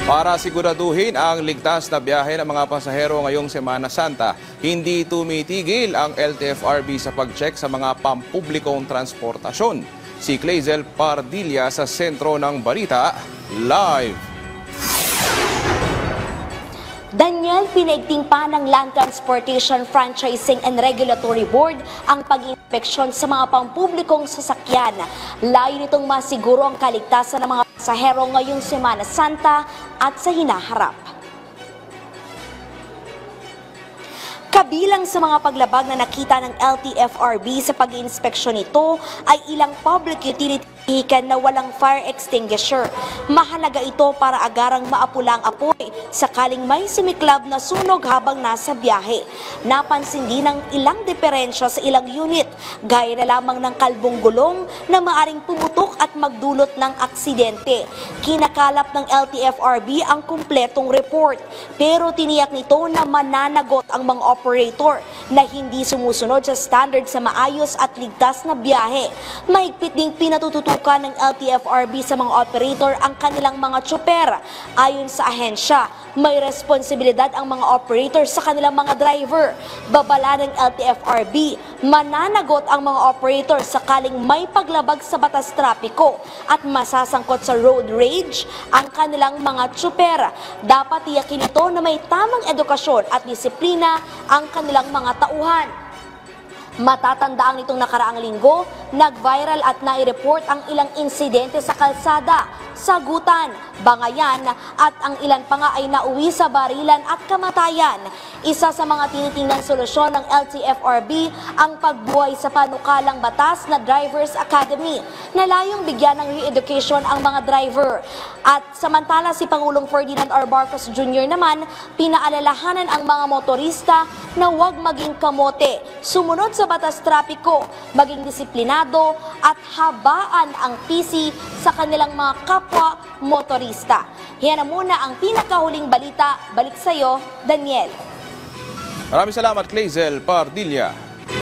Para siguraduhin ang ligtas na biyahe ng mga pasahero ngayong Semana Santa, hindi tumitigil ang LTFRB sa pag-check sa mga pampublikong transportasyon. Si Clazel Pardilla sa sentro ng balita, live. Daniel, pinaigting pa ng Land Transportation Franchising and Regulatory Board ang pag-inspeksyon sa mga pampublikong sasakyan. Layo nitong masiguro ang kaligtasan ng mga pasahero ngayong Semana Santa at sa hinaharap. Kabilang sa mga paglabag na nakita ng LTFRB sa pag-inspeksyon nito ay ilang public utility vehicle na walang fire extinguisher. Mahalaga ito para agarang maapula ang apoy sakaling may sumiklab na sunog habang nasa biyahe. Napansin din ang ilang diferensya sa ilang unit, gaya na lamang ng kalbong gulong na maaring pumutok at magdulot ng aksidente. Kinakalap ng LTFRB ang kumpletong report, pero tiniyak nito na mananagot ang mga operator na hindi sumusunod sa standard sa maayos at ligtas na biyahe. Mahigpit ding pinatututukan ng LTFRB sa mga operator ang kanilang mga tsoper. Ayon sa ahensya, may responsibilidad ang mga operator sa kanilang mga driver. Babala ng LTFRB, mananagot ang mga operator sakaling may paglabag sa batas trapiko at masasangkot sa road rage ang kanilang mga tsoper. Dapat tiyakin ito na may tamang edukasyon at disiplina ang kanilang mga tauhan. Matatandaan nitong nakaraang linggo, nag-viral at nai-report ang ilang insidente sa kalsada, sagutan, bangayan at ang ilan pa nga ay nauwi sa barilan at kamatayan. Isa sa mga tinitingnan solusyon ng LTFRB ang pagbuhay sa panukalang batas na Drivers Academy na layong bigyan ng re-education ang mga driver. At samantala si Pangulong Ferdinand R. Marcos Jr. naman, pinaalalahanan ang mga motorista na huwag maging kamote, sumunod sa batas trapiko, maging disiplinado at habaan ang PC sa kanilang mga kapwa motorista. Yan na muna ang pinakahuling balita. Balik sa iyo, Daniel. Maraming salamat, Clazel Pardilla.